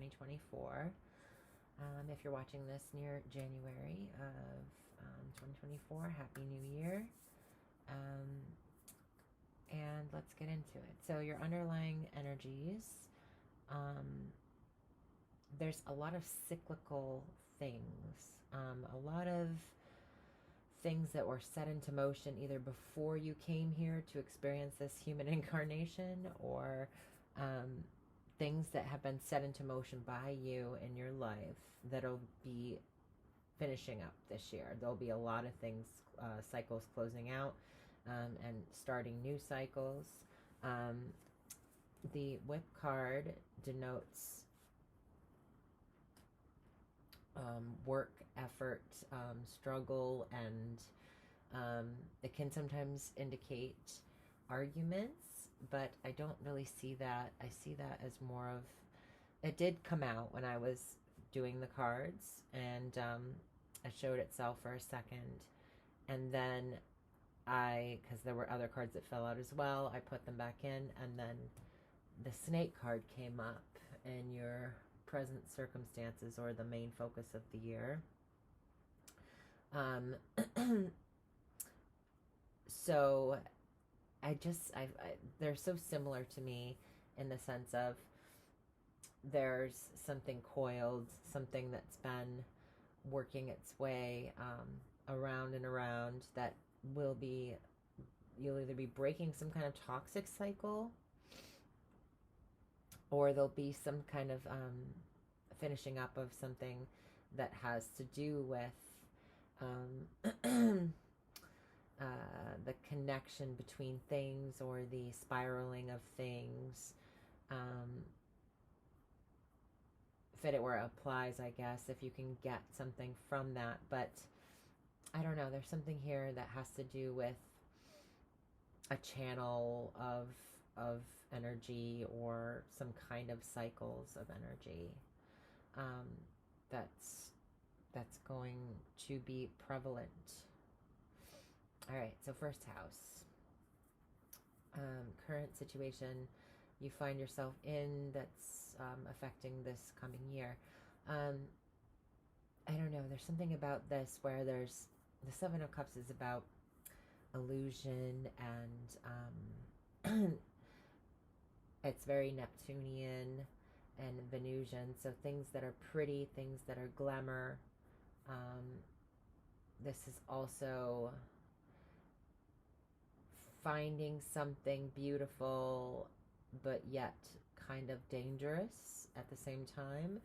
2024. If you're watching this near January of 2024, Happy New Year. And let's get into it. So, your underlying energies, there's a lot of cyclical things, a lot of things that were set into motion either before you came here to experience this human incarnation, or things that have been set into motion by you in your life that'll be finishing up this year. There'll be a lot of things, cycles closing out, and starting new cycles. The Whip card denotes work, effort, struggle, and it can sometimes indicate arguments, but I don't really see that. I see that as more of, it did come out when I was doing the cards, and it showed itself for a second, and then because there were other cards that fell out as well, I put them back in, and then the snake card came up in your present circumstances, or the main focus of the year. So they're so similar to me in the sense of there's something coiled, something that's been working its way around and around, that you'll either be breaking some kind of toxic cycle, or there'll be some kind of finishing up of something that has to do with the connection between things, or the spiraling of things. Fit it where it applies, I guess, if you can get something from that. But I don't know, there's something here that has to do with a channel of energy, or some kind of cycles of energy that's going to be prevalent. All right, so first house, current situation you find yourself in that's affecting this coming year. I don't know, there's something about this where there's the Seven of Cups is about illusion, and it's very Neptunian and Venusian, so things that are pretty, things that are glamour. This is also finding something beautiful, but yet kind of dangerous at the same time.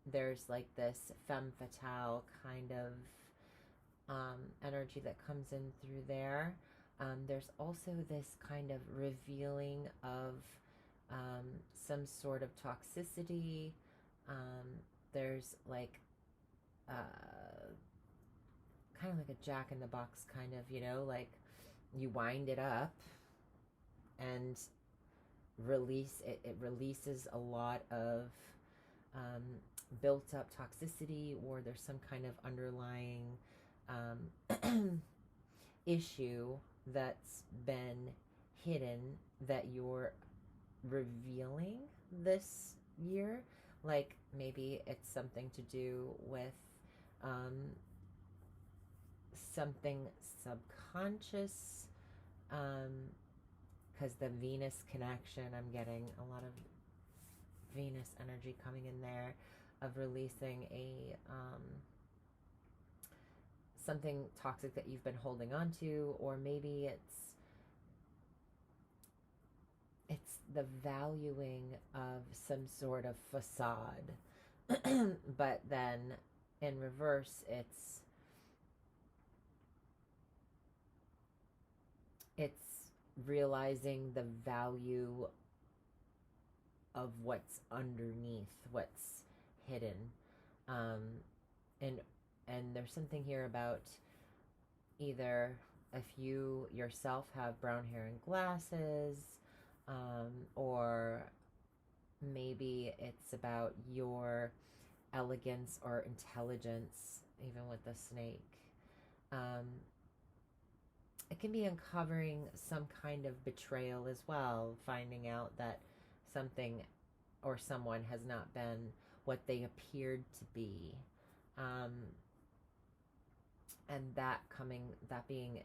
There's like this femme fatale kind of energy that comes in through there. There's also this kind of revealing of some sort of toxicity. There's like kind of like a Jack in the Box kind of, like you wind it up and release it. It releases a lot of built up toxicity, or there's some kind of underlying issue that's been hidden that you're revealing this year. Like maybe it's something to do with something subconscious, because the Venus connection, I'm getting a lot of Venus energy coming in there, of releasing a something toxic that you've been holding on to, or maybe it's the valuing of some sort of facade. But then in reverse, it's realizing the value of what's underneath, what's hidden. And there's something here about either if you yourself have brown hair and glasses, or maybe it's about your elegance or intelligence, even with the snake. It can be uncovering some kind of betrayal as well, finding out that something or someone has not been what they appeared to be. Um, and that being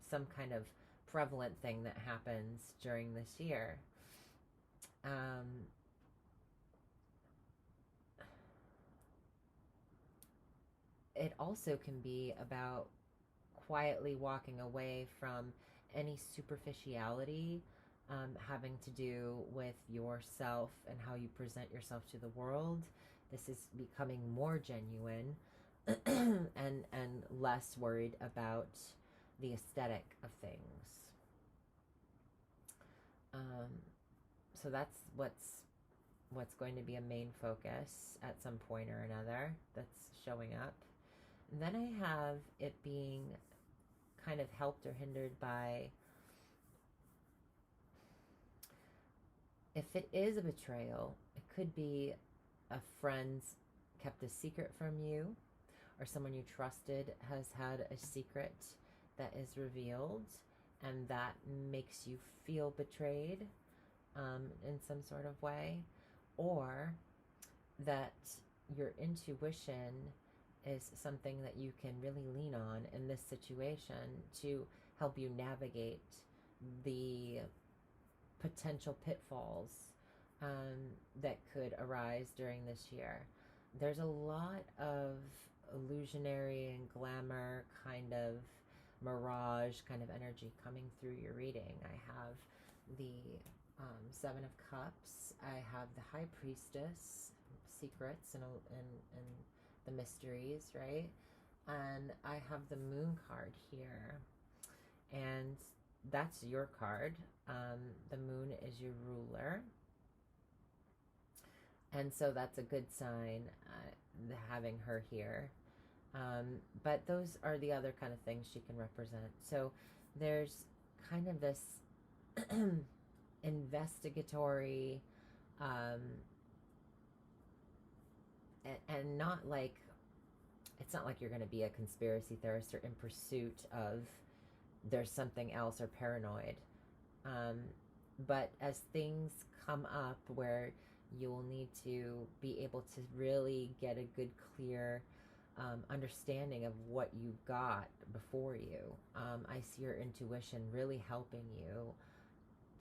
some kind of prevalent thing that happens during this year. Um, it also can be about quietly walking away from any superficiality having to do with yourself and how you present yourself to the world. This is becoming more genuine and less worried about the aesthetic of things. Um, so that's what's going to be a main focus at some point or another that's showing up. And then I have it being kind of helped or hindered by, if it is a betrayal, it could be a friend's kept a secret from you, or someone you trusted has had a secret that is revealed, and that makes you feel betrayed in some sort of way, or that your intuition is something that you can really lean on in this situation to help you navigate the potential pitfalls that could arise during this year. There's a lot of illusionary and glamour kind of mirage kind of energy coming through your reading. I have the Seven of Cups. I have the High Priestess, secrets and the mysteries, right? And I have the Moon card here. And that's your card. The Moon is your ruler. And so that's a good sign, having her here. But those are the other kind of things she can represent. So there's kind of this investigatory, and not like, it's not like you're going to be a conspiracy theorist or in pursuit of there's something else or paranoid. But as things come up where you will need to be able to really get a good, clear understanding of what you got before you, I see your intuition really helping you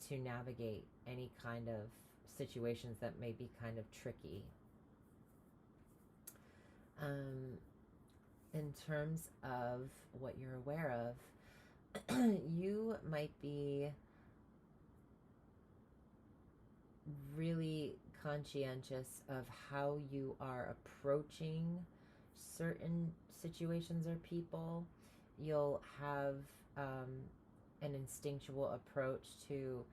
to navigate any kind of situations that may be kind of tricky. In terms of what you're aware of, you might be really conscientious of how you are approaching certain situations or people. You'll have an instinctual approach to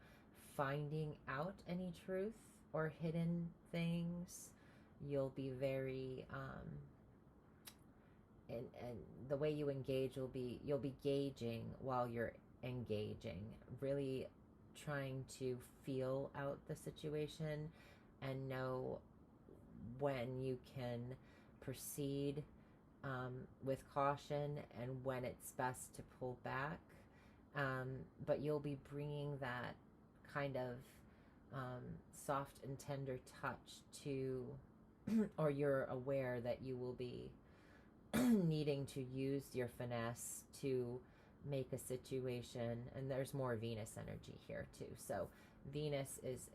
finding out any truth or hidden things. You'll be very and the way you engage you'll be gauging while you're engaging, really trying to feel out the situation and know when you can proceed with caution and when it's best to pull back. But you'll be bringing that kind of soft and tender touch to, or you're aware that you will be needing to use your finesse to make a situation, and there's more Venus energy here too. So Venus is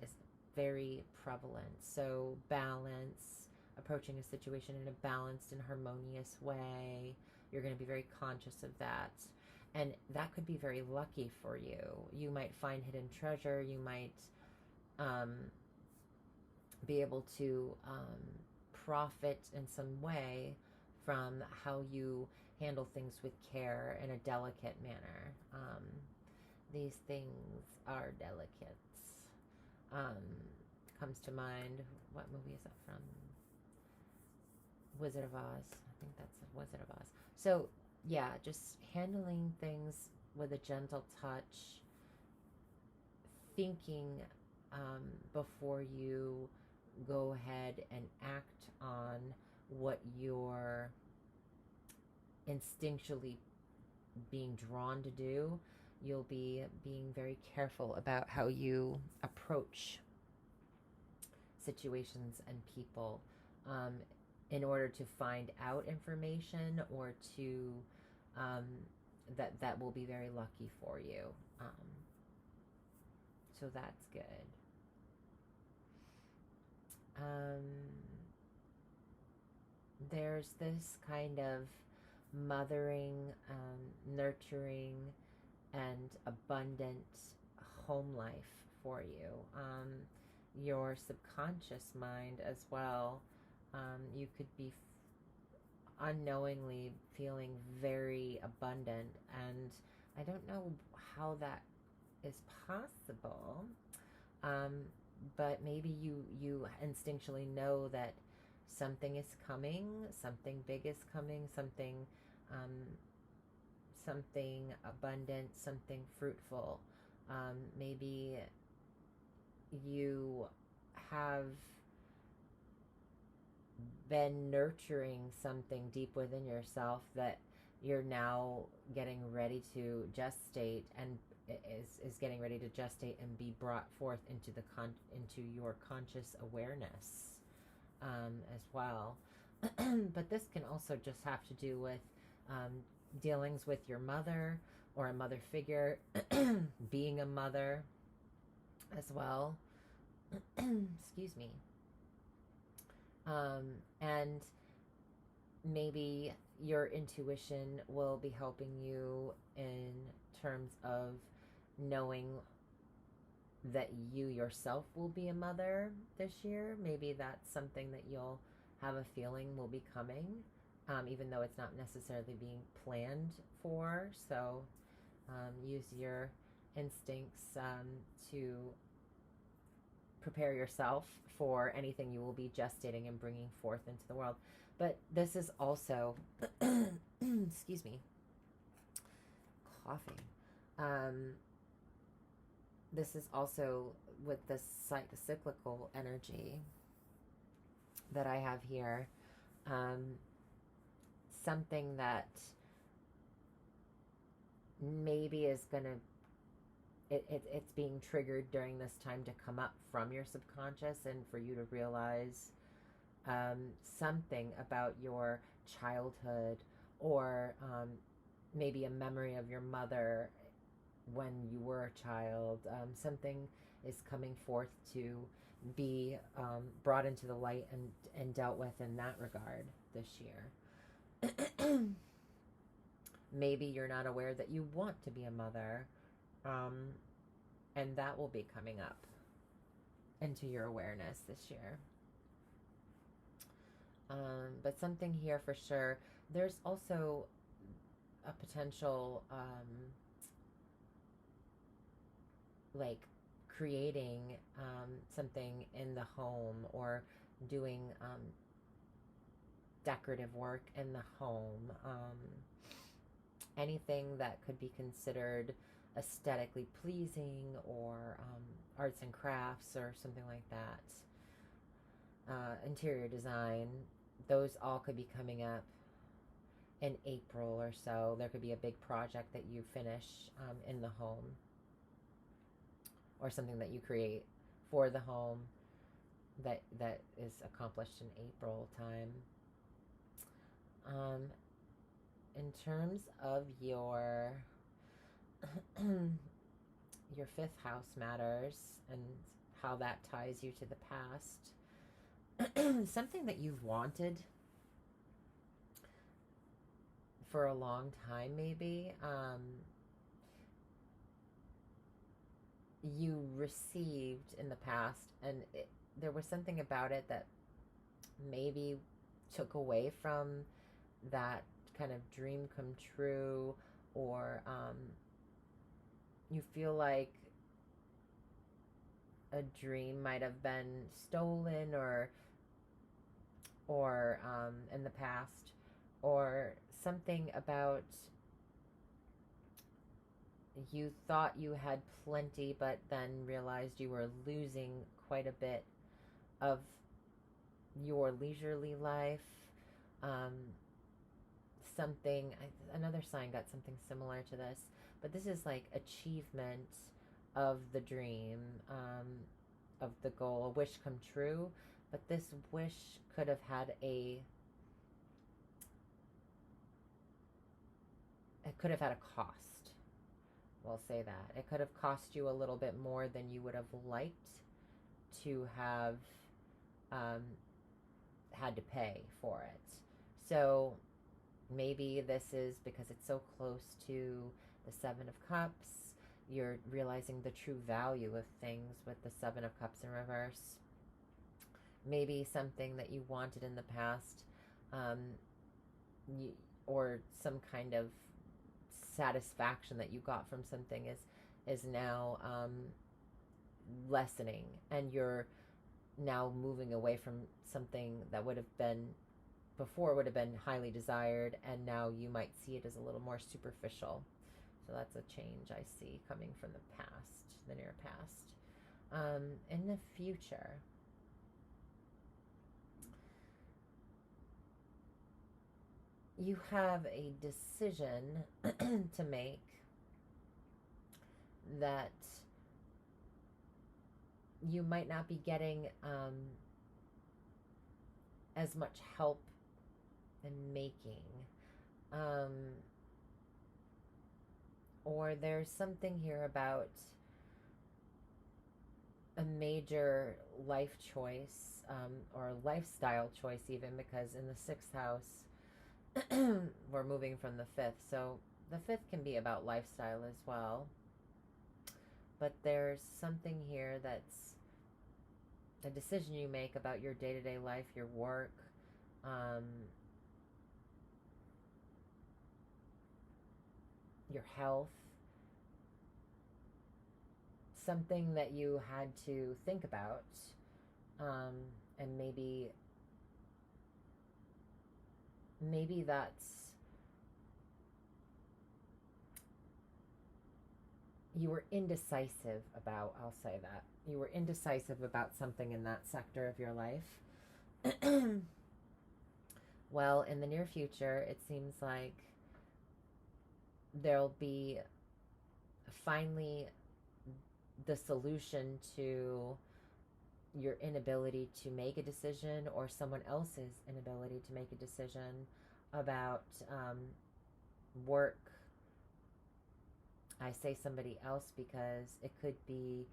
very prevalent. So balance, approaching a situation in a balanced and harmonious way. You're going to be very conscious of that. And that could be very lucky for you. You might find hidden treasure. You might be able to profit in some way from how you handle things with care in a delicate manner. These things are delicate. Comes to mind, what movie is that from? Wizard of Oz. I think that's Wizard of Oz. So yeah, just handling things with a gentle touch, thinking before you go ahead and act on what you're instinctually being drawn to do. You'll be being very careful about how you approach situations and people um, in order to find out information or to um, that will be very lucky for you. Um, so that's good. Um, there's this kind of mothering, nurturing, and abundant home life for you. Your subconscious mind as well. You could be unknowingly feeling very abundant, and I don't know how that is possible. Um, but maybe you instinctually know that something is coming, something big is coming, um, something abundant, something fruitful. Maybe you have been nurturing something deep within yourself that you're now getting ready to gestate, and is getting ready to gestate and be brought forth into into your conscious awareness as well. But this can also just have to do with dealings with your mother or a mother figure, being a mother as well. Excuse me. And maybe your intuition will be helping you in terms of knowing that you yourself will be a mother this year. Maybe that's something that you'll have a feeling will be coming, even though it's not necessarily being planned for. So use your instincts to prepare yourself for anything you will be gestating and bringing forth into the world. But this is also, excuse me, coughing. This is also with this cyclical energy that I have here, something that maybe is going to, it's being triggered during this time to come up from your subconscious and for you to realize something about your childhood, or maybe a memory of your mother when you were a child. Something is coming forth to be brought into the light and dealt with in that regard this year. Maybe you're not aware that you want to be a mother, and that will be coming up into your awareness this year. But something here for sure. There's also a potential like creating something in the home, or doing decorative work in the home. Anything that could be considered aesthetically pleasing, or arts and crafts or something like that. Interior design, those all could be coming up in April or so. There could be a big project that you finish in the home, or something that you create for the home that is accomplished in April time. In terms of your your fifth house matters and how that ties you to the past, something that you've wanted for a long time, maybe you received in the past, and there was something about it that maybe took away from that kind of dream come true, or you feel like a dream might have been stolen, or in the past, or something about you thought you had plenty, but then realized you were losing quite a bit of your leisurely life. Another sign got something similar to this, but this is like achievement of the dream. of the goal, a wish come true, but this wish could have had it could have had a cost. We'll say that. It could have cost you a little bit more than you would have liked to have um, had to pay for it. So maybe this is because it's so close to the Seven of Cups. You're realizing the true value of things with the Seven of Cups in reverse. Maybe something that you wanted in the past, um, or some kind of satisfaction that you got from something is now lessening, and you're now moving away from something that would have been before would have been highly desired, and now you might see it as a little more superficial. So that's a change I see coming from the past, the near past. In the future, you have a decision to make that you might not be getting as much help in making. Or there's something here about a major life choice, or lifestyle choice even, because in the sixth house, we're moving from the fifth. So the fifth can be about lifestyle as well. But there's something here that's a decision you make about your day-to-day life, your work, your health, something that you had to think about, and maybe that's you were indecisive about, I'll say that. You were indecisive about something in that sector of your life. Well, in the near future, it seems like there'll be finally the solution to your inability to make a decision, or someone else's inability to make a decision about work. I say somebody else because it could be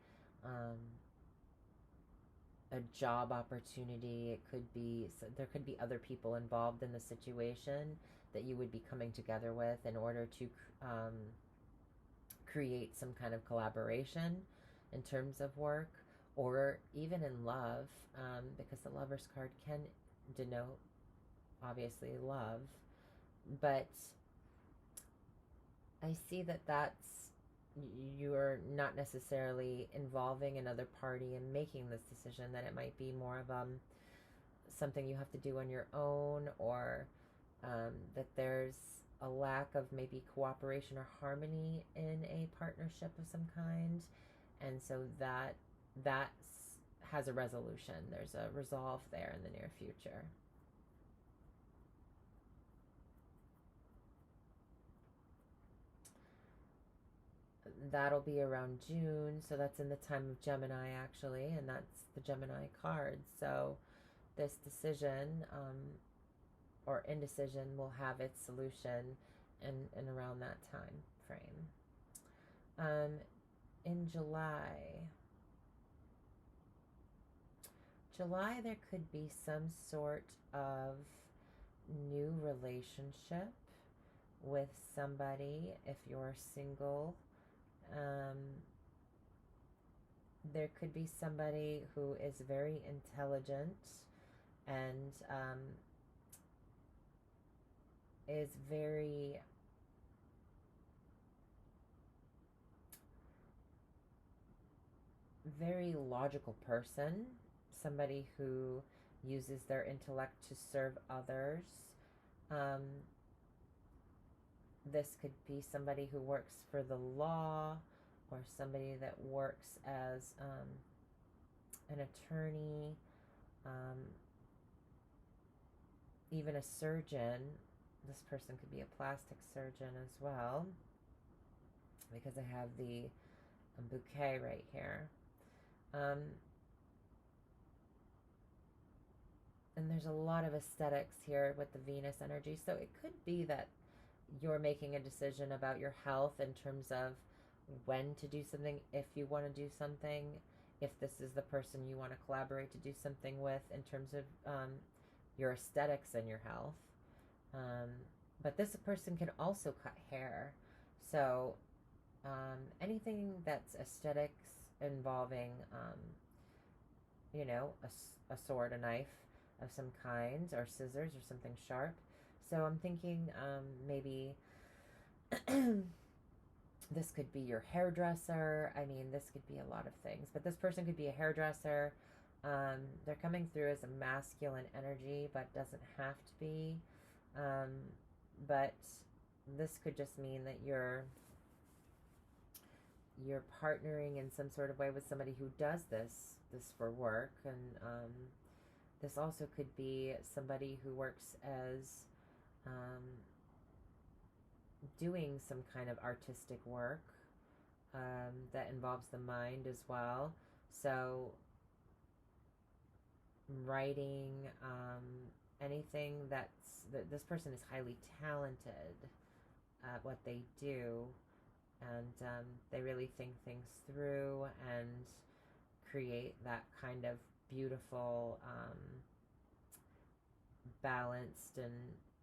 a job opportunity. It could be, so there could be other people involved in the situation that you would be coming together with in order to create some kind of collaboration in terms of work, or even in love, because the Lover's card can denote, obviously, love. But I see that you're not necessarily involving another party in making this decision, that it might be more of something you have to do on your own, or that there's a lack of maybe cooperation or harmony in a partnership of some kind, and so that has a resolution. There's a resolve there in the near future. That'll be around June, so that's in the time of Gemini, actually, and that's the Gemini card. So this decision or indecision will have its solution in around that time frame. In July, there could be some sort of new relationship with somebody if you're single. There could be somebody who is very intelligent and is very logical person, somebody who uses their intellect to serve others. This could be somebody who works for the law, or somebody that works as an attorney, even a surgeon. This person could be a plastic surgeon as well, because I have the bouquet right here. and there's a lot of aesthetics here with the Venus energy. So it could be that you're making a decision about your health in terms of when to do something, if you want to do something, if this is the person you want to collaborate to do something with in terms of your aesthetics and your health. Um, but this person can also cut hair. So anything that's aesthetics involving, you know, a sword, a knife of some kind, or scissors or something sharp. So I'm thinking maybe this could be your hairdresser. I mean, this could be a lot of things, but this person could be a hairdresser. They're coming through as a masculine energy, but doesn't have to be. Um, but this could just mean that you're partnering in some sort of way with somebody who does this for work, and this also could be somebody who works as um, doing some kind of artistic work that involves the mind as well. So writing, anything that this person is highly talented at what they do, and they really think things through and create that kind of beautiful, balanced and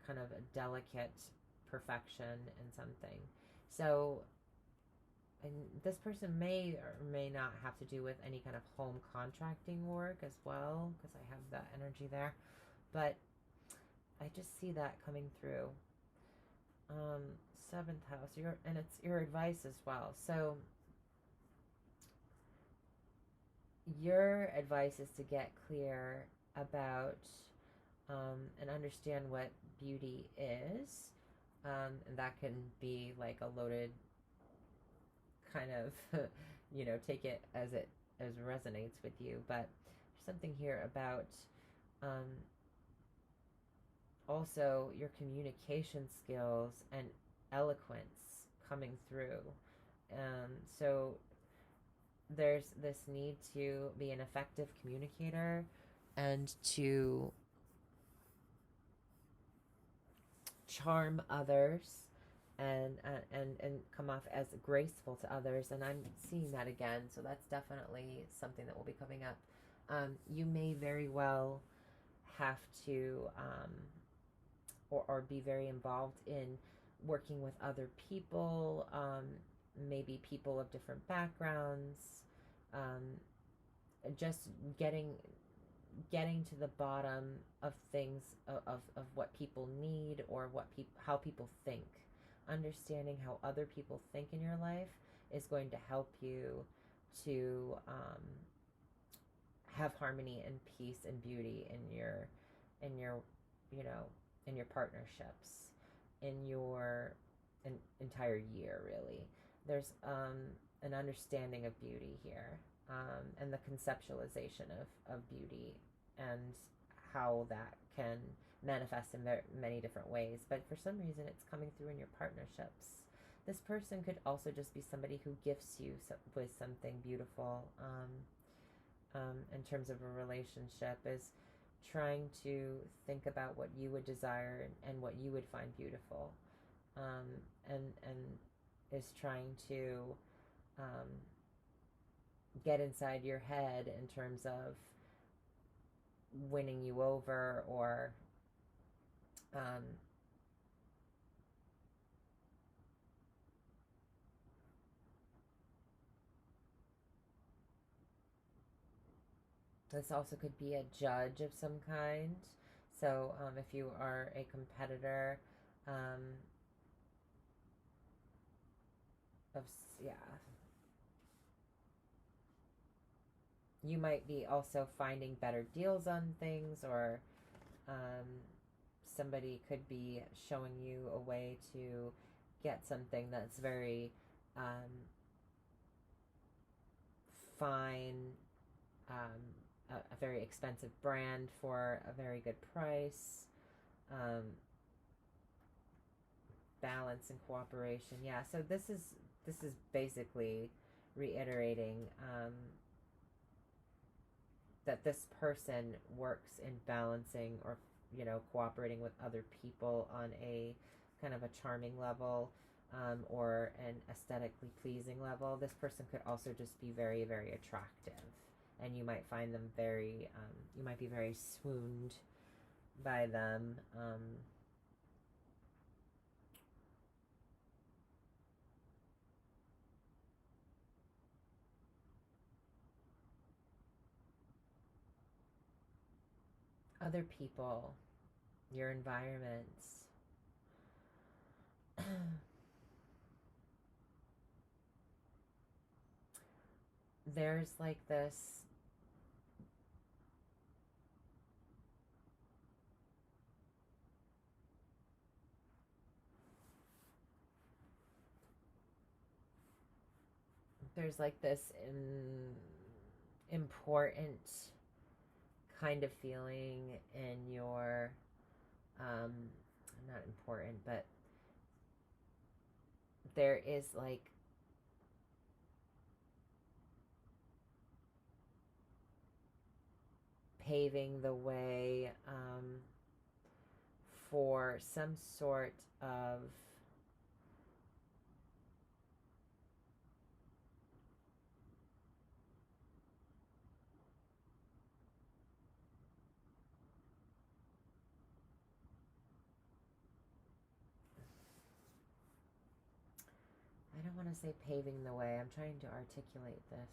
kind of a delicate perfection in something. So, and this person may or may not have to do with any kind of home contracting work as well, because I have that energy there. But I just see that coming through. Seventh house, and it's your advice as well. So your advice is to get clear about and understand what beauty is. And that can be like a loaded kind of, take it as resonates with you. But there's something here about um, also your communication skills and eloquence coming through. So there's this need to be an effective communicator and to charm others and come off as graceful to others. And I'm seeing that again, so that's definitely something that will be coming up. You may very well have to or be very involved in working with other people, maybe people of different backgrounds, just getting to the bottom of things, of what people need, or how people think. Understanding how other people think in your life is going to help you to have harmony and peace and beauty in your in your partnerships, in your entire year, really. There's an understanding of beauty here, and the conceptualization of beauty, and how that can manifest in many different ways. But for some reason, it's coming through in your partnerships. This person could also just be somebody who gifts you with something beautiful, in terms of a relationship, is trying to think about what you would desire and what you would find beautiful, and is trying to get inside your head in terms of winning you over, or this also could be a judge of some kind. So if you are a competitor, um, of yeah, you might be also finding better deals on things, or um, somebody could be showing you a way to get something that's very fine, a very expensive brand for a very good price. Balance and cooperation. Yeah, so this is basically reiterating that this person works in balancing or, cooperating with other people on a kind of a charming level, or an aesthetically pleasing level. This person could also just be very, very attractive, and you might find them very, you might be very swooned by them. Other people, your environments. There's like this, there's like this important kind of feeling in your, um, not important, but there is like paving the way, for some sort of I don't want to say paving the way. I'm trying to articulate this.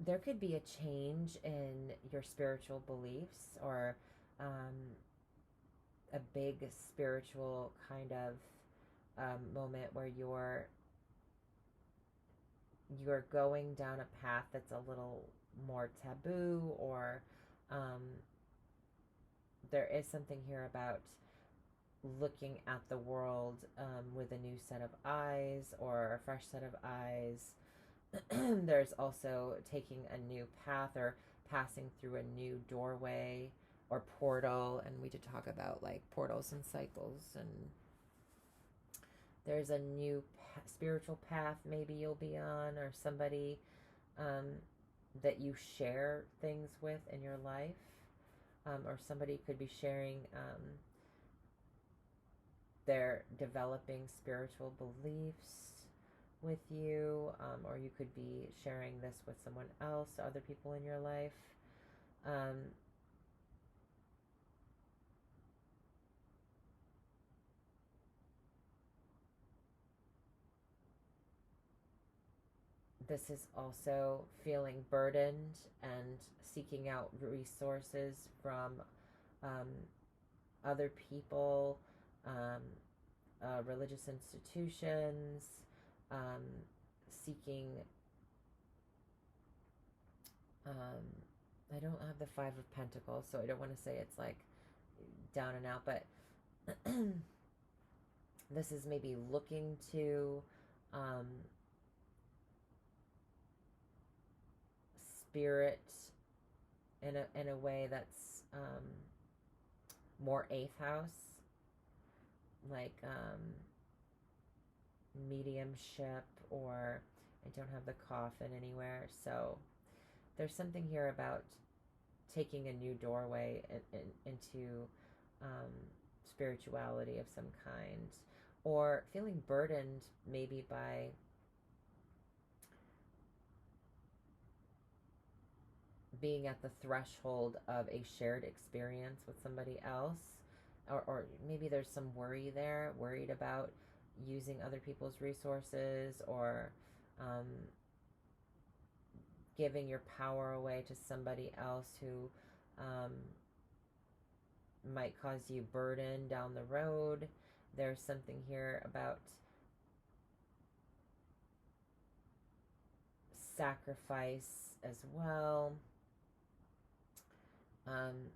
There could be a change in your spiritual beliefs, or a big spiritual kind of, moment where you're going down a path that's a little more taboo, or, um, there is something here about looking at the world, with a new set of eyes or a fresh set of eyes. There's also taking a new path, or passing through a new doorway or portal. And we did talk about like portals and cycles. And there's a new spiritual path maybe you'll be on, or somebody, um, that you share things with in your life. Or somebody could be sharing, their developing spiritual beliefs with you, or you could be sharing this with someone else, other people in your life. Um, this is also feeling burdened and seeking out resources from, um, other people, um, religious institutions, um, seeking. I don't have the Five of Pentacles, so I don't want to say it's like down and out, but this is maybe looking to, um, spirit in a way that's, more eighth house, like, mediumship, or I don't have the coffin anywhere. So there's something here about taking a new doorway into, um, spirituality of some kind, or feeling burdened maybe by being at the threshold of a shared experience with somebody else, or maybe there's some worry there, worried about using other people's resources, or, um, giving your power away to somebody else who, um, might cause you burden down the road. There's something here about sacrifice as well. Um,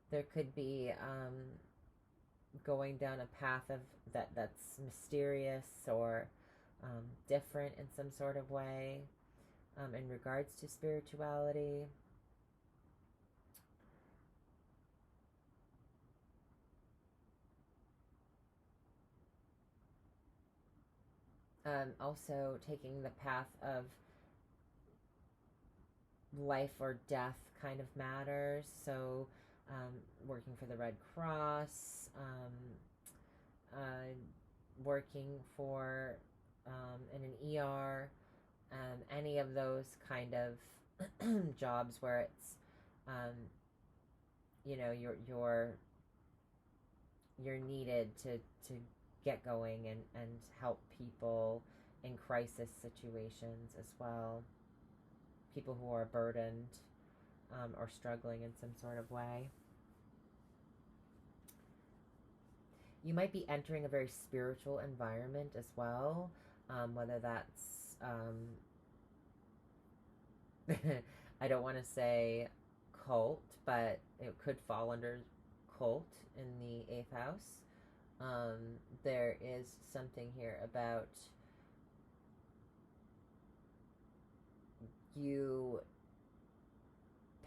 there could be, going down a path of that's mysterious or different in some sort of way in regards to spirituality. Also taking the path of life or death kind of matters. So, working for the Red Cross, uh, working for in an ER, any of those kind of jobs where it's, um, you're needed to get going and help people in crisis situations as well. People who are burdened or struggling in some sort of way. You might be entering a very spiritual environment as well, whether that's, I don't want to say cult, but it could fall under cult in the eighth house. There is something here about you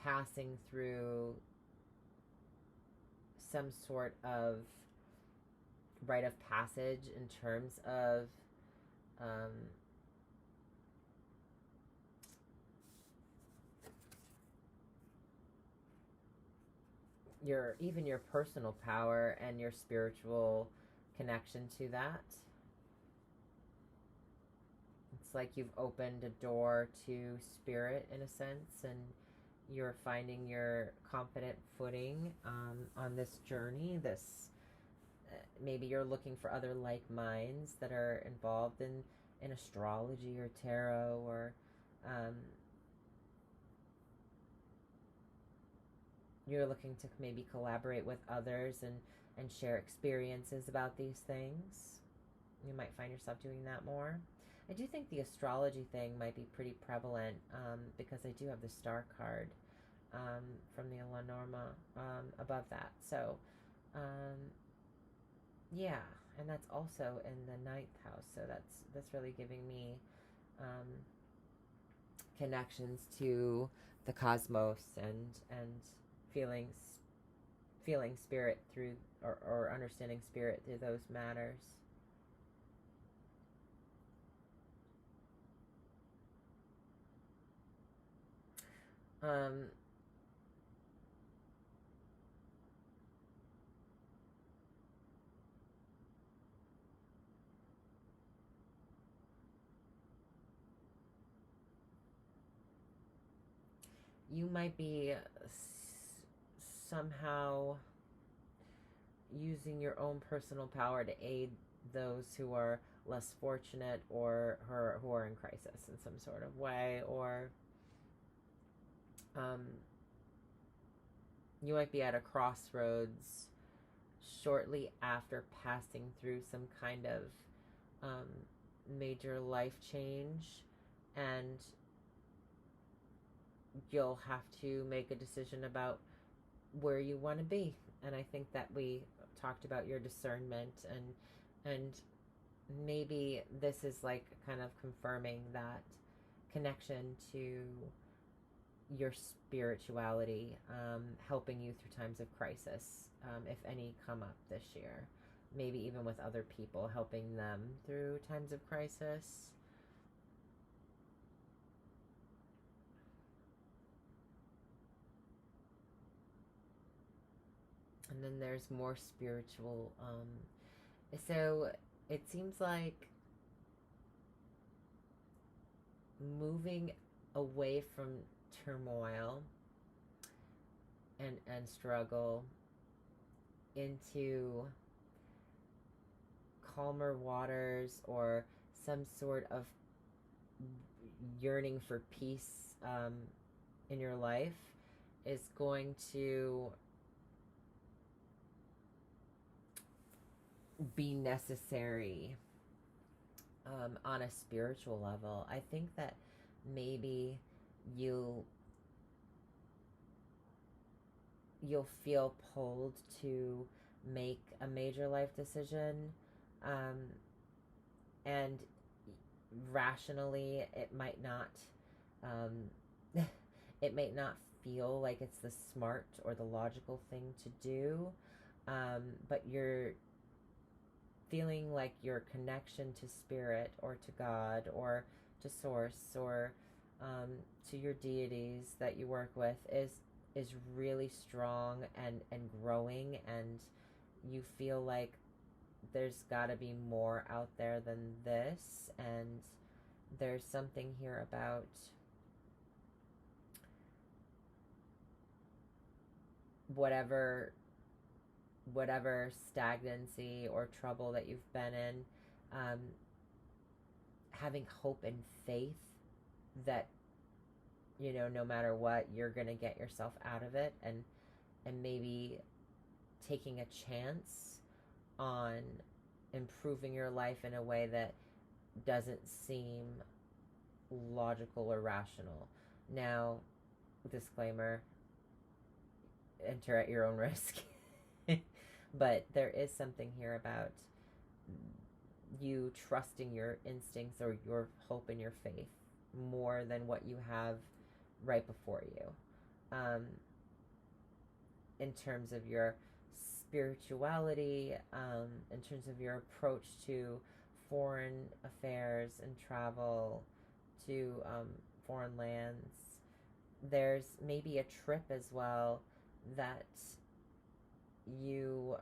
passing through some sort of rite of passage in terms of your personal power and your spiritual connection to that. It's like you've opened a door to spirit in a sense, and you're finding your confident footing on this journey. This maybe you're looking for other like minds that are involved in astrology or tarot, or you're looking to maybe collaborate with others and share experiences about these things. You might find yourself doing that more. I do think the astrology thing might be pretty prevalent because I do have the star card from the Lenormand above that. So, yeah, and that's also in the ninth house. So that's really giving me connections to the cosmos and feeling feeling spirit through or understanding spirit through those matters. Um, you might be somehow using your own personal power to aid those who are less fortunate or who are in crisis in some sort of way, or um, you might be at a crossroads shortly after passing through some kind of um, major life change, and you'll have to make a decision about where you want to be. And I think that we talked about your discernment, and maybe this is like kind of confirming that connection to your spirituality, helping you through times of crisis, if any come up this year. Maybe even with other people, helping them through times of crisis. And then there's more spiritual. So it seems like moving away from turmoil and struggle into calmer waters, or some sort of yearning for peace in your life is going to be necessary on a spiritual level. I think that maybe you'll feel pulled to make a major life decision, um, and rationally it might not um, it might not feel like it's the smart or the logical thing to do, but you're feeling like your connection to spirit or to God or to source or to your deities that you work with is really strong and growing, and you feel like there's got to be more out there than this. And there's something here about whatever stagnancy or trouble that you've been in, um, having hope and faith that, no matter what, you're going to get yourself out of it, and maybe taking a chance on improving your life in a way that doesn't seem logical or rational. Now, disclaimer, enter at your own risk. But there is something here about you trusting your instincts or your hope and your faith more than what you have right before you, in terms of your spirituality, in terms of your approach to foreign affairs and travel, to foreign lands. There's maybe a trip as well that you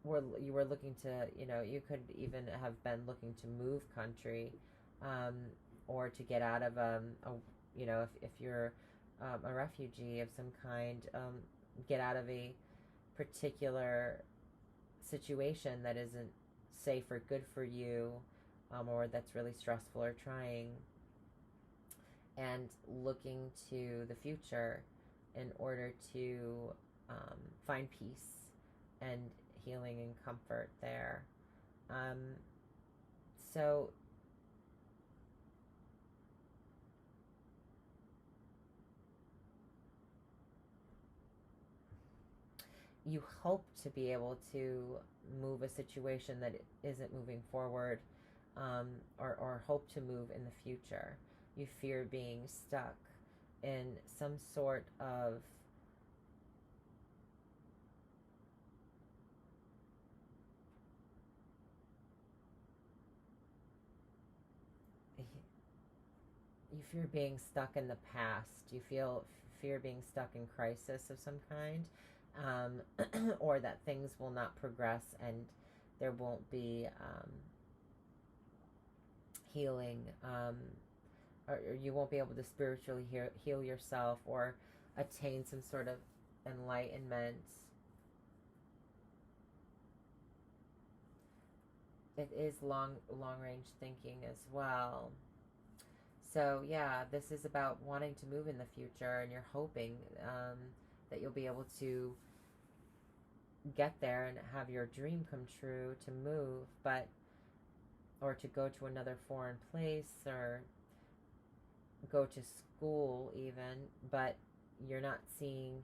were looking to, you could even have been looking to move country, or to get out of if you're a refugee of some kind, get out of a particular situation that isn't safe or good for you, or that's really stressful or trying, and looking to the future in order to find peace and healing and comfort there. So you hope to be able to move a situation that isn't moving forward, or hope to move in the future. You fear being stuck in some sort of you fear being stuck in the past. You fear being stuck in crisis of some kind, or that things will not progress and there won't be healing, or you won't be able to spiritually heal yourself or attain some sort of enlightenment. It is long range thinking as well. So yeah, this is about wanting to move in the future, and you're hoping that you'll be able to get there and have your dream come true to move, or to go to another foreign place or go to school even, but you're not seeing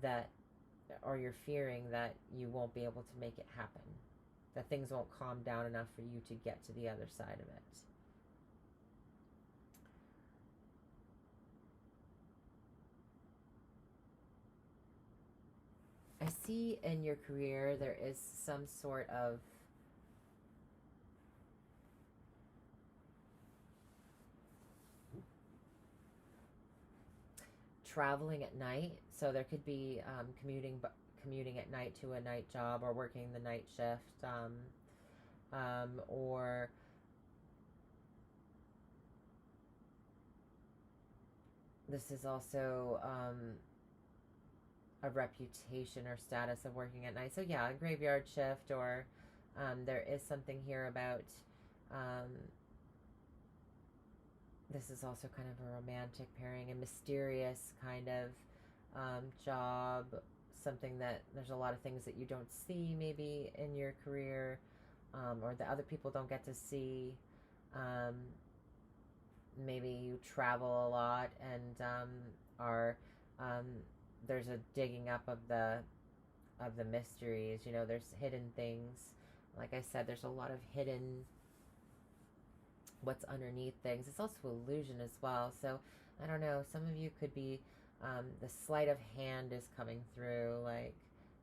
that, or you're fearing that you won't be able to make it happen, that things won't calm down enough for you to get to the other side of it. I see in your career there is some sort of traveling at night. So there could be commuting at night to a night job, or working the night shift, or this is also a reputation or status of working at night. So yeah, a graveyard shift, or there is something here about this is also kind of a romantic pairing, a mysterious kind of job, something that there's a lot of things that you don't see maybe in your career, or that other people don't get to see. Maybe you travel a lot and are there's a digging up of the of the mysteries. You know, there's hidden things. Like I said, there's a lot of hidden what's underneath things. It's also illusion as well. So I don't know. Some of you could be the sleight of hand is coming through, like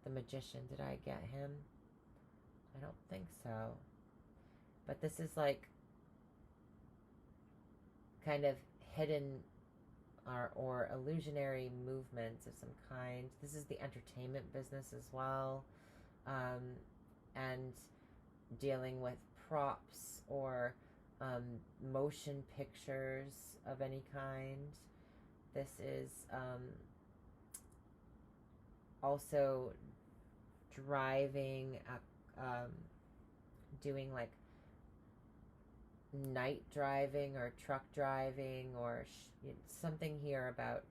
the magician. Did I get him? I don't think so. But this is like kind of hidden or illusionary movements of some kind. This is the entertainment business as well. And dealing with props or motion pictures of any kind. This is also driving, doing like night driving or truck driving or something here about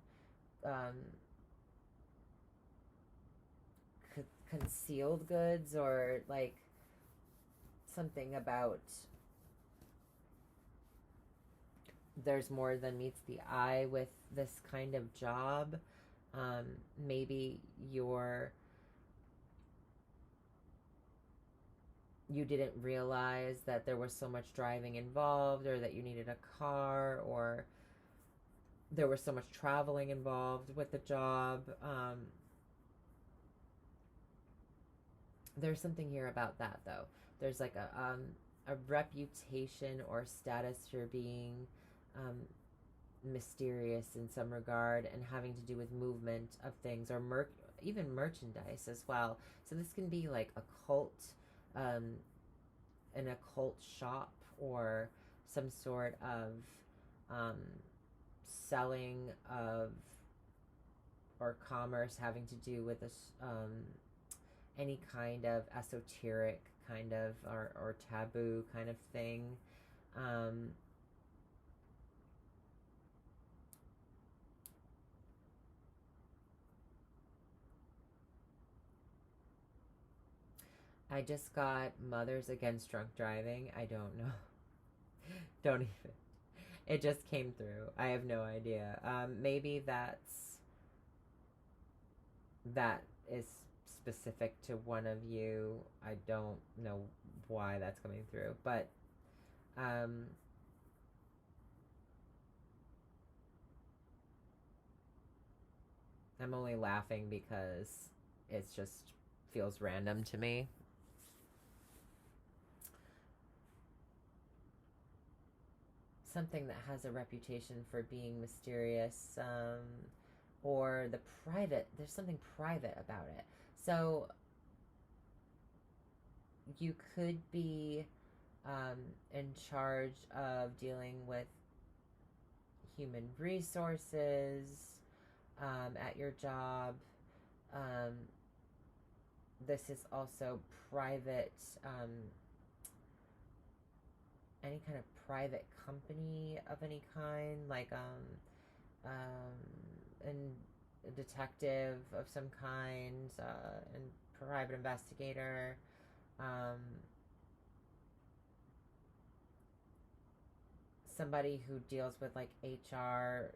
concealed goods, or like something about there's more than meets the eye with this kind of job. Maybe you didn't realize that there was so much driving involved, or that you needed a car, or there was so much traveling involved with the job. There's something here about that, though. There's like a reputation or status for being mysterious in some regard, and having to do with movement of things, or even merchandise as well. So this can be like an occult shop, or some sort of selling of or commerce having to do with this any kind of esoteric kind of or taboo kind of thing. I just got Mothers Against Drunk Driving. I don't know. Don't even. It just came through. I have no idea. Maybe that is specific to one of you. I don't know why that's coming through, but I'm only laughing because it just feels random to me. Something that has a reputation for being mysterious, or there's something private about it. So you could be in charge of dealing with human resources at your job. This is also private, any kind of private company of any kind, like and a detective of some kind, and private investigator, somebody who deals with like HR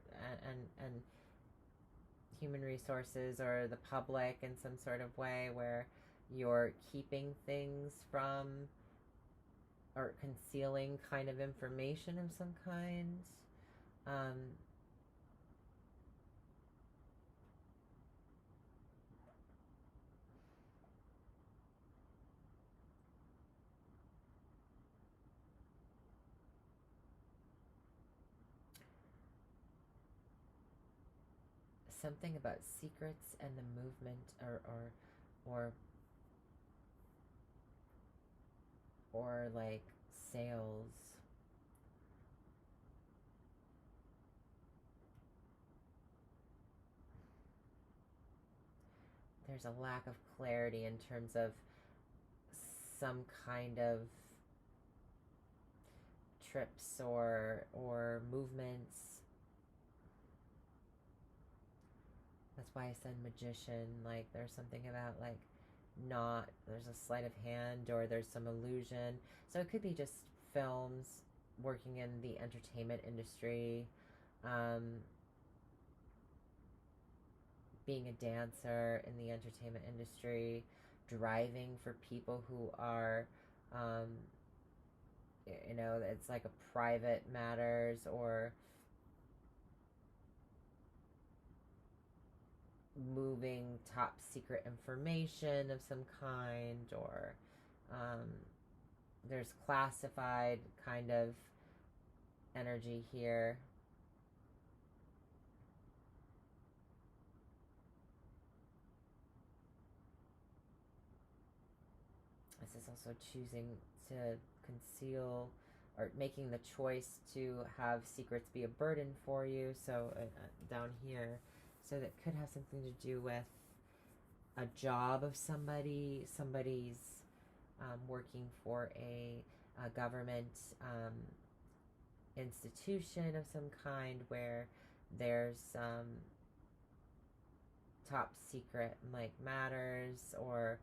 and human resources, or the public in some sort of way, where you're keeping things from or concealing kind of information of some kind. Something about secrets and the movement, or like sales. There's a lack of clarity in terms of some kind of trips or movements. That's why I said magician. Like there's something about like there's a sleight of hand, or there's some illusion. So it could be just films, working in the entertainment industry, being a dancer in the entertainment industry, driving for people who are, um, it's like a private matters, or moving top secret information of some kind, or um, there's classified kind of energy here. This is also choosing to conceal, or making the choice to have secrets be a burden for you. So down here, so that could have something to do with a job of somebody's working for a government institution of some kind, where there's top secret like matters, or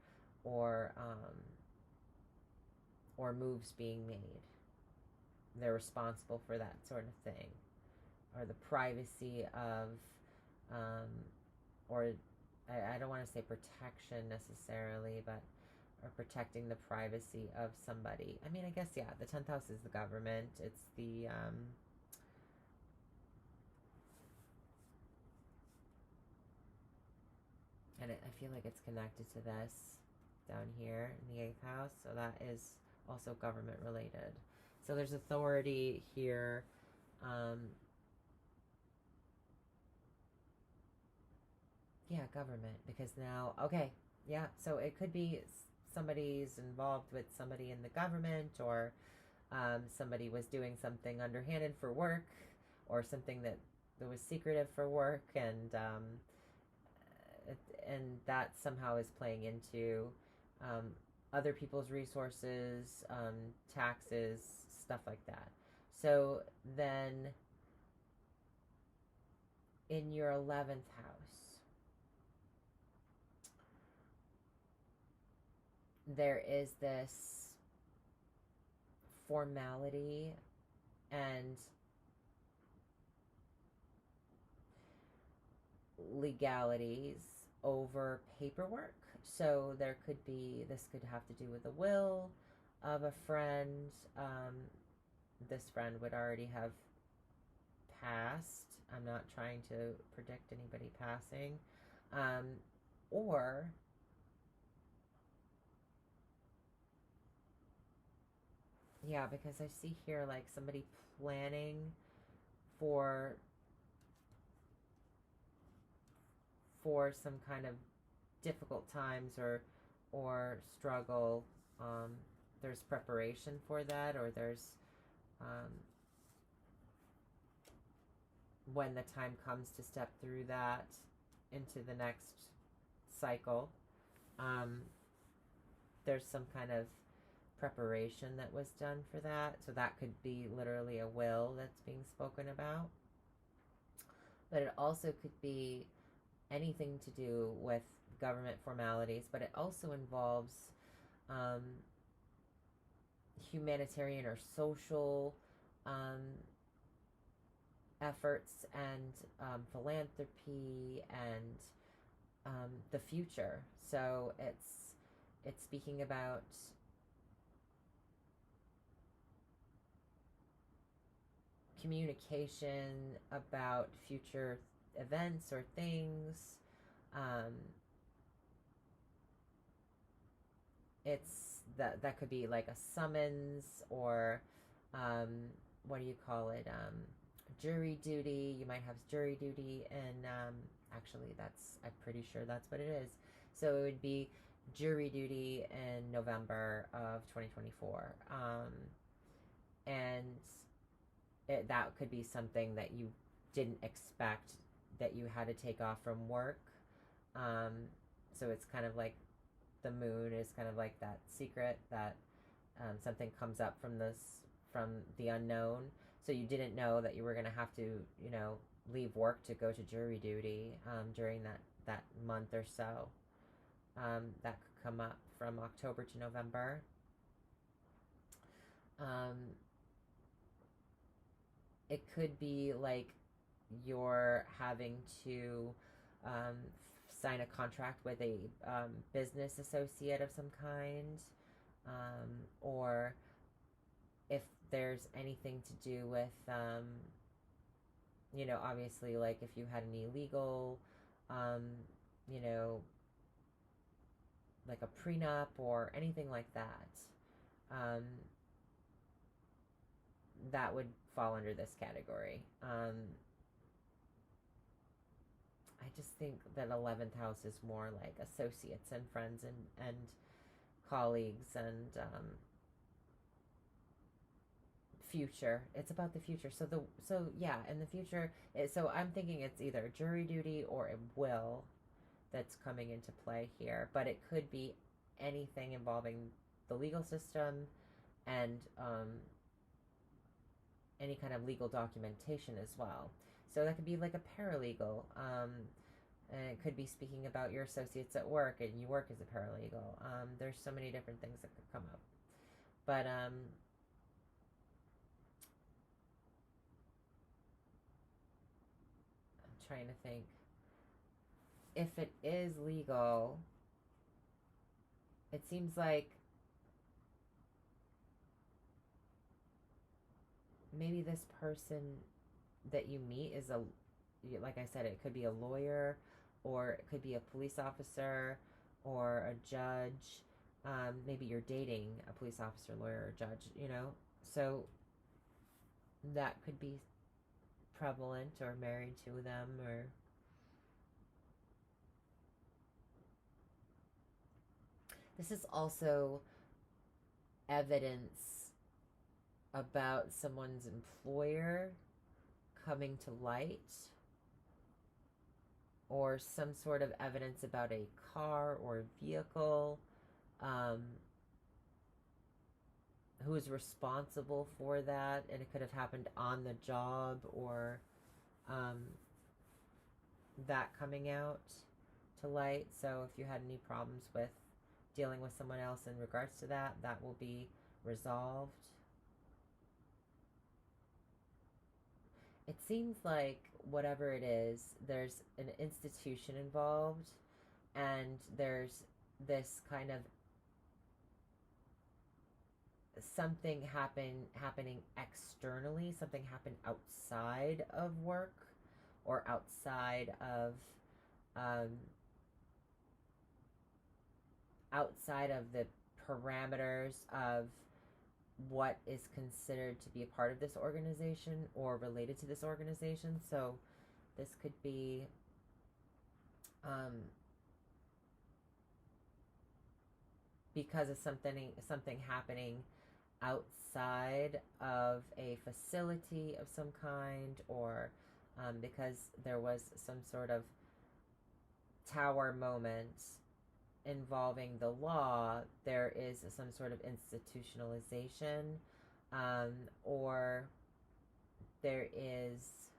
moves being made. They're responsible for that sort of thing, or the privacy of, or I don't want to say protection necessarily, but or protecting the privacy of somebody. I mean, I guess, yeah, the 10th house is the government. It's the and I feel like it's connected to this down here in the 8th house, so that is also government related. So there's authority here. Yeah, government, because now, okay, yeah, so it could be somebody's involved with somebody in the government, or somebody was doing something underhanded for work, or something that was secretive for work, and that somehow is playing into um, other people's resources, taxes, stuff like that. So then in your 11th house, there is this formality and legalities over paperwork. So this could have to do with a will of a friend. This friend would already have passed. I'm not trying to predict anybody passing. Or yeah, because I see here like somebody planning for some kind of difficult times, or struggle. There's preparation for that, or there's when the time comes to step through that into the next cycle, there's some kind of preparation that was done for that. So that could be literally a will that's being spoken about. But it also could be anything to do with government formalities, but it also involves humanitarian or social efforts, and philanthropy, and the future. So it's speaking about communication about future events or things. It's that could be like a summons, or what do you call it? Jury duty. You might have jury duty, and actually, I'm pretty sure that's what it is. So it would be jury duty in November of 2024, and that could be something that you didn't expect, that you had to take off from work. So it's kind of like the moon is kind of like that secret that something comes up from the unknown. So you didn't know that you were going to have to, leave work to go to jury duty during that month or so. That could come up from October to November. It could be like you're having to sign a contract with a business associate of some kind, or if there's anything to do with, obviously, like if you had an illegal, um, you know, like a prenup or anything like that, um, that would fall under this category. I just think that 11th house is more like associates and friends and colleagues and future. It's about the future. So yeah, in the future, so I'm thinking it's either jury duty or a will that's coming into play here, but it could be anything involving the legal system and any kind of legal documentation as well. So that could be like a paralegal. And it could be speaking about your associates at work and you work as a paralegal. There's so many different things that could come up. But I'm trying to think. If it is legal, it seems like maybe this person that you meet is like I said, it could be a lawyer, or it could be a police officer, or a judge. Maybe you're dating a police officer, lawyer, or judge, So that could be prevalent, or married to them, or this is also evidence about someone's employer coming to light, or some sort of evidence about a car or vehicle, who is responsible for that, and it could have happened on the job, or that coming out to light. So if you had any problems with dealing with someone else in regards to that, that will be resolved. It seems like whatever it is, there's an institution involved, and there's this kind of something happening externally, something happened outside of work, or outside of the parameters of what is considered to be a part of this organization or related to this organization. So this could be because of something happening outside of a facility of some kind, or because there was some sort of tower moment involving the law, there is some sort of institutionalization, or there is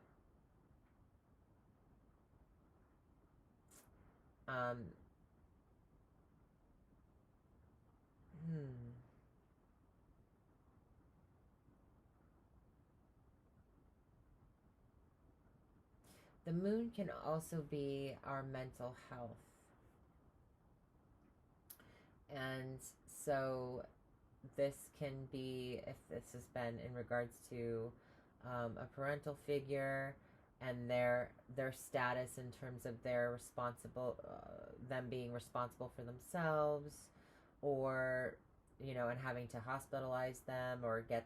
the moon can also be our mental health. And so this can be, if this has been in regards to a parental figure and their status in terms of them being responsible for themselves, or and having to hospitalize them, or get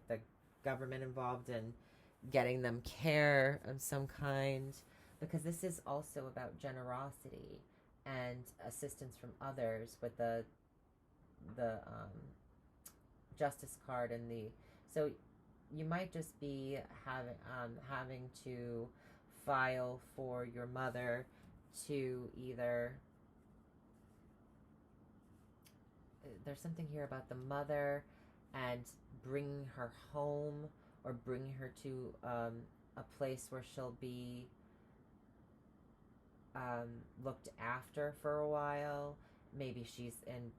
the government involved in getting them care of some kind, because this is also about generosity and assistance from others with the justice card, and so you might just be having to file for your mother to either, there's something here about the mother and bringing her home, or bringing her to a place where she'll be looked after for a while. Maybe she's in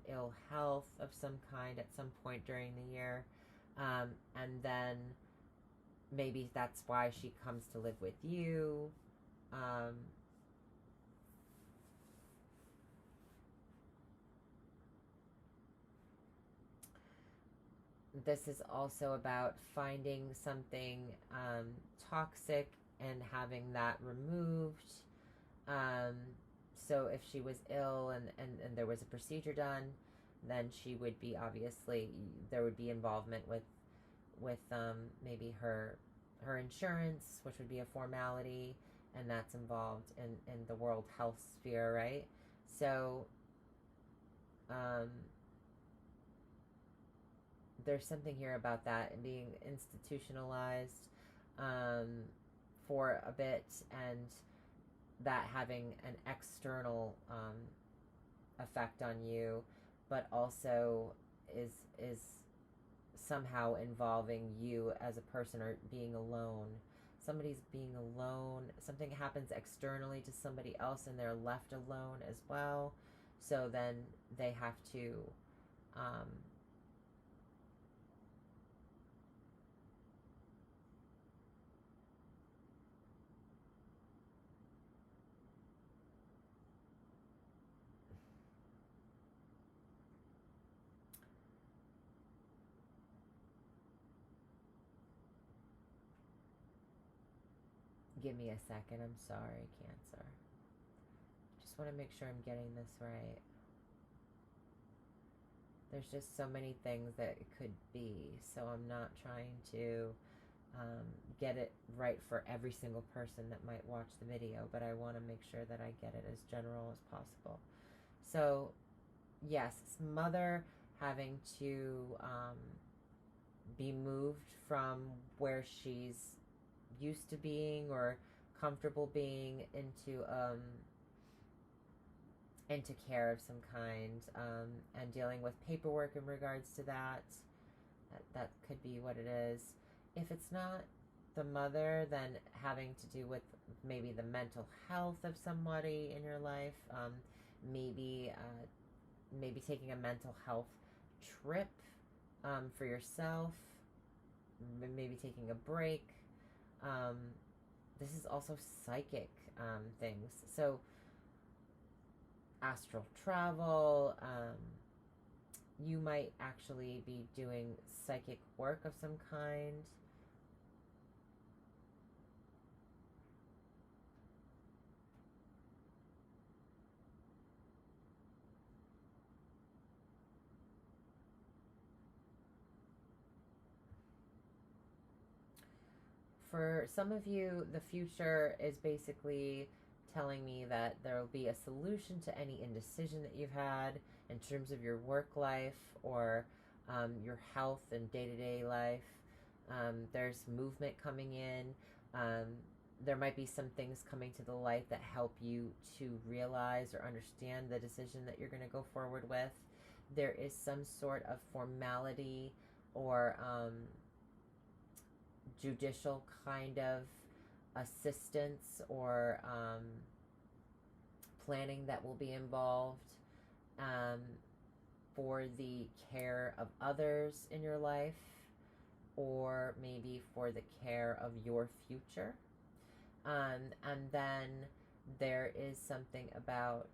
ill health of some kind at some point during the year, and then maybe that's why she comes to live with you, this is also about finding something toxic and having that removed. Um, so if she was ill and there was a procedure done, then she would be, obviously, there would be involvement with maybe her insurance, which would be a formality, and that's involved in the World Health sphere, right? So um, there's something here about that being institutionalized um, for a bit, and that having an external effect on you, but also is somehow involving you as a person, or being alone. Somebody's being alone. Something happens externally to somebody else, and they're left alone as well. So then they have to um, give me a second. I'm sorry, Cancer. Just want to make sure I'm getting this right. There's just so many things that it could be, so I'm not trying to get it right for every single person that might watch the video, but I want to make sure that I get it as general as possible. So, yes, mother having to be moved from where she's used to being or comfortable being into care of some kind, and dealing with paperwork in regards to that. That could be what it is. If it's not the mother, then having to do with maybe the mental health of somebody in your life. Maybe taking a mental health trip for yourself. Maybe taking a break. Um, this is also psychic things. So astral travel. You might actually be doing psychic work of some kind. For some of you, the future is basically telling me that there will be a solution to any indecision that you've had in terms of your work life, or your health and day-to-day life. There's movement coming in. Um, there might be some things coming to the light that help you to realize or understand the decision that you're going to go forward with. There is some sort of formality or judicial kind of assistance or planning that will be involved um, for the care of others in your life, or maybe for the care of your future. And then there is something about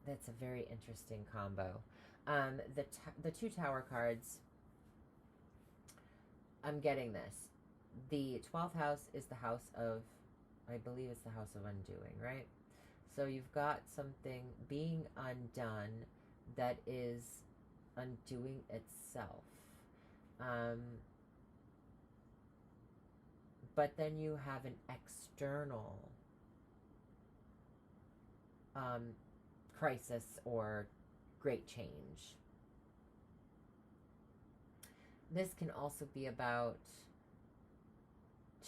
that's a very interesting combo. The two tower cards, I'm getting this. The 12th house is the house of, I believe it's the house of undoing, right? So you've got something being undone that is undoing itself. But then you have an external crisis or great change. This can also be about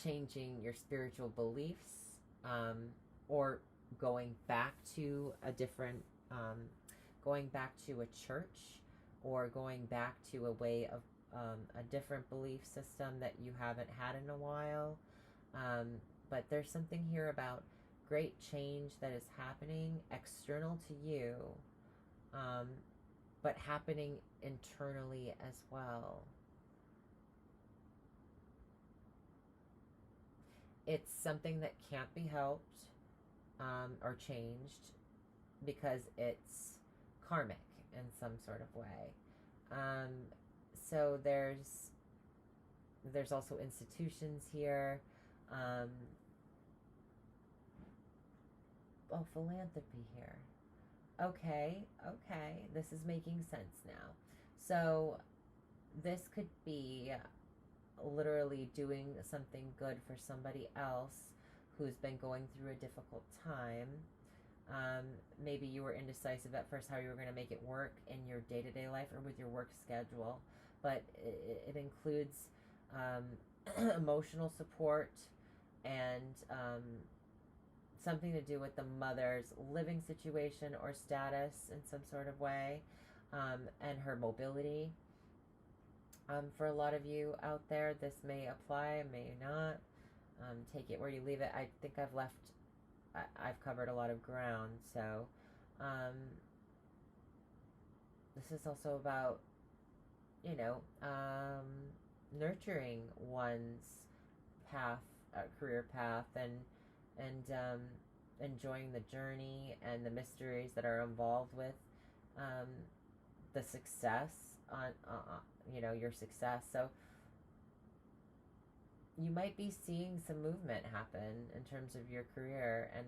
changing your spiritual beliefs, or going back to a different, going back to a church, or going back to a way of a different belief system that you haven't had in a while. But there's something here about great change that is happening external to you, but happening internally as well. It's something that can't be helped. or changed because it's karmic in some sort of way. Um, so there's also institutions here. Um, Philanthropy here. Okay, okay, this is making sense now. So this could be literally doing something good for somebody else who's been going through a difficult time. Maybe you were indecisive at first how you were going to make it work in your day-to-day life or with your work schedule, but it includes emotional support and something to do with the mother's living situation or status in some sort of way, and her mobility. For a lot of you out there, this may apply, may not. Take it where you leave it. I think I've covered a lot of ground. So this is also about, nurturing one's path, career path, and enjoying the journey and the mysteries that are involved with um, the success on your success. So you might be seeing some movement happen in terms of your career, and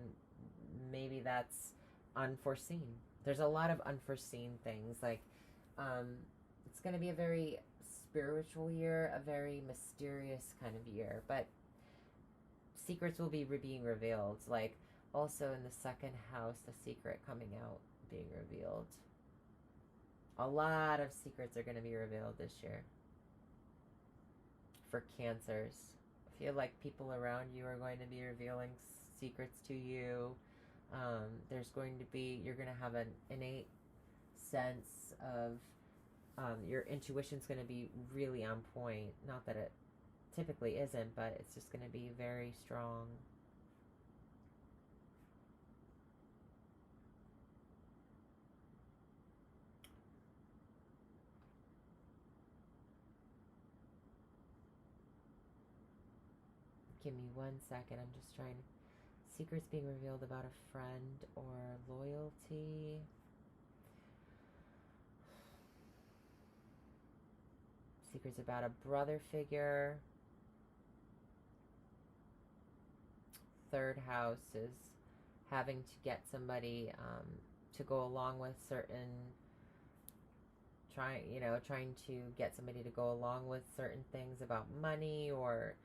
maybe that's unforeseen. There's a lot of unforeseen things. Like it's going to be a very spiritual year, a very mysterious kind of year, but secrets will be being revealed. Like also in the second house, the secret coming out, being revealed. A lot of secrets are going to be revealed this year for Cancers. I feel like people around you are going to be revealing secrets to you. There's going to be, you're going to have an innate sense of your intuition's going to be really on point. Not that it typically isn't, but it's just going to be very strong. Give me 1 second. I'm just trying. Secrets being revealed about a friend or loyalty. Secrets about a brother figure. Third house is having to get somebody to go along with certain, trying to get somebody to go along with certain things about money, or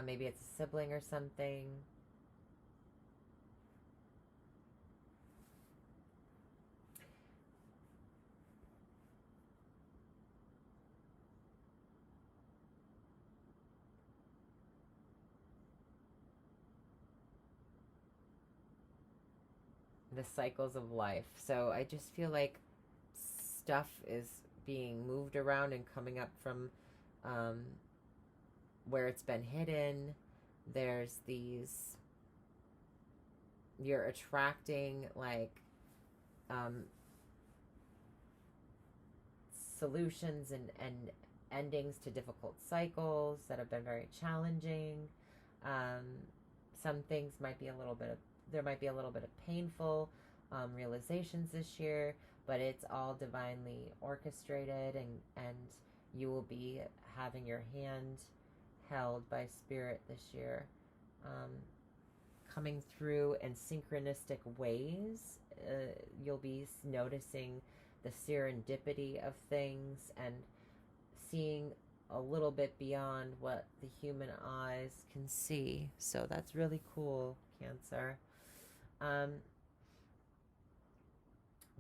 maybe it's a sibling or something. The cycles of life. So I just feel like stuff is being moved around and coming up from where it's been hidden. There's these, you're attracting like solutions and endings to difficult cycles that have been very challenging. Some things might be there might be a little bit of painful realizations this year, but it's all divinely orchestrated, and you will be having your hand held by spirit this year, coming through in synchronistic ways. You'll be noticing the serendipity of things and seeing a little bit beyond what the human eyes can see. So that's really cool, Cancer.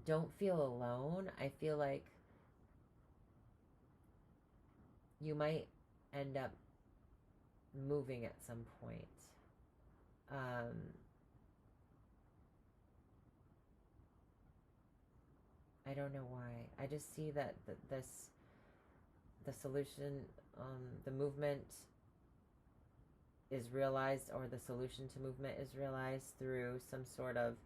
Don't feel alone. I feel like you might end up moving at some point. I don't know why. I just see that the solution, the movement is realized, or the solution to movement is realized through some sort of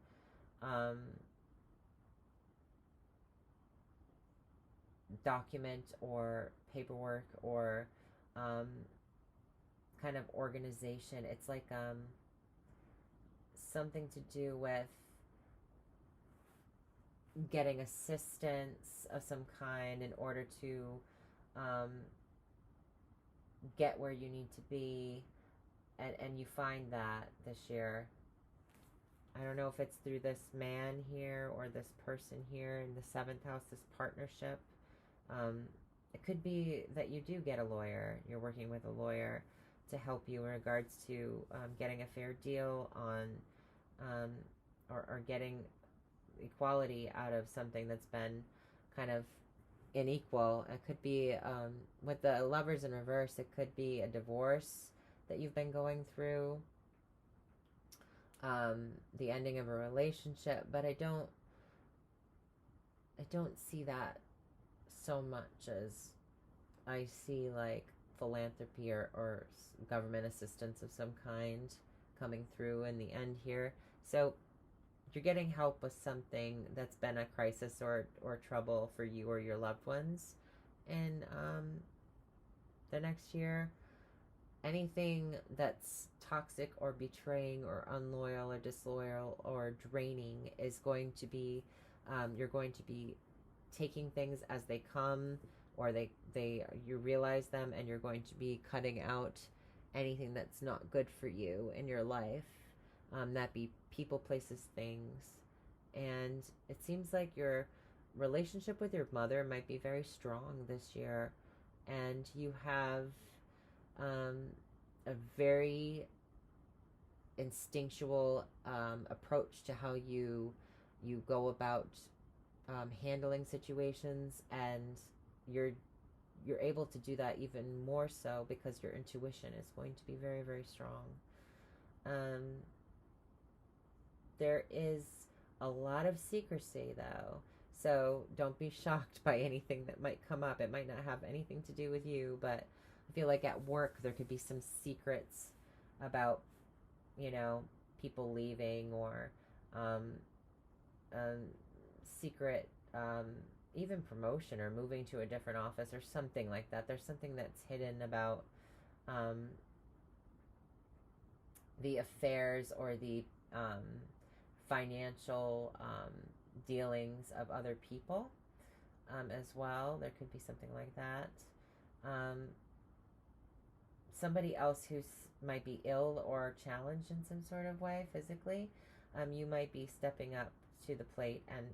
document or paperwork or kind of organization. It's like something to do with getting assistance of some kind in order to um, get where you need to be, and you find that this year. I don't know if it's through this man here or this person here in the seventh house, this partnership. Um, it could be that you do get a lawyer. You're working with a lawyer to help you in regards to getting a fair deal on um, or getting equality out of something that's been kind of unequal. It could be with the lovers in reverse, it could be a divorce that you've been going through, the ending of a relationship, but I don't see that so much as I see like philanthropy or government assistance of some kind coming through in the end here. So you're getting help with something that's been a crisis or trouble for you or your loved ones. And the next year, anything that's toxic or betraying or unloyal or disloyal or draining is going to be, you're going to be taking things as they come, or they you realize them, and you're going to be cutting out anything that's not good for you in your life, that be people, places, things. And it seems like your relationship with your mother might be very strong this year, and you have um, a very instinctual approach to how you go about handling situations, and you're you're able to do that even more so because your intuition is going to be very, very strong. Um, there is a lot of secrecy, though, so don't be shocked by anything that might come up. It might not have anything to do with you, but I feel like at work there could be some secrets about, people leaving, or um, um, secret, even promotion or moving to a different office or something like that. There's something that's hidden about um, the affairs or the financial dealings of other people as well. There could be something like that. Um, Somebody else who might be ill or challenged in some sort of way physically, you might be stepping up to the plate and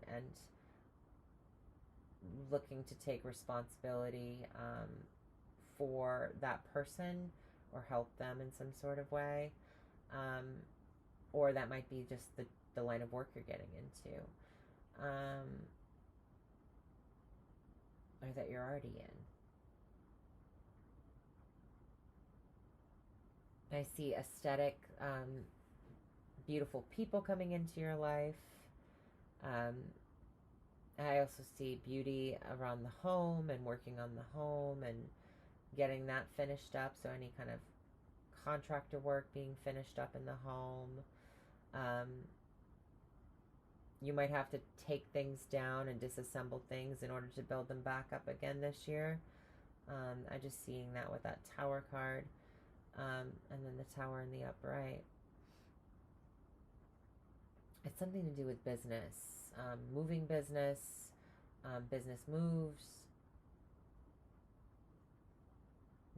looking to take responsibility for that person or help them in some sort of way. Um, or that might be just the line of work you're getting into, or that you're already in. I see aesthetic, beautiful people coming into your life. Um, I also see beauty around the home and working on the home and getting that finished up. So any kind of contractor work being finished up in the home. Um, you might have to take things down and disassemble things in order to build them back up again this year. I'm just seeing that with that Tower card, and then the Tower in the upright. It's something to do with business, moving business, business moves.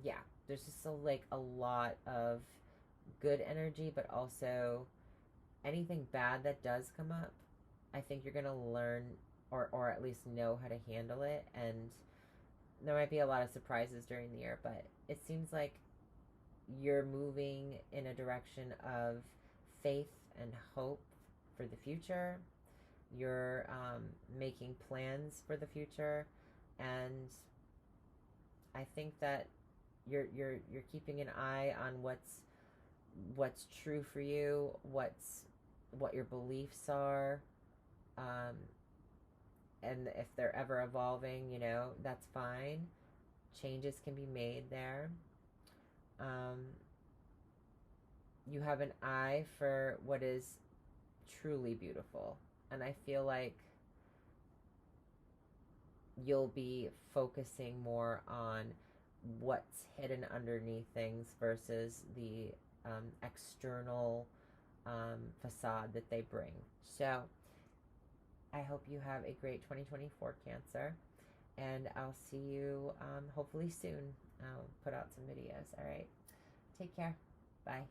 Yeah, there's just a lot of good energy, but also anything bad that does come up, I think you're going to learn, or at least know how to handle it. And there might be a lot of surprises during the year, but it seems like you're moving in a direction of faith and hope for the future. You're making plans for the future, and I think that you're keeping an eye on what's true for you, what your beliefs are, um, and if they're ever evolving, that's fine. Changes can be made there. Um, you have an eye for what is truly beautiful, and I feel like you'll be focusing more on what's hidden underneath things versus the external facade that they bring. So I hope you have a great 2024, Cancer, and I'll see you hopefully soon. I'll put out some videos. All right. Take care. Bye.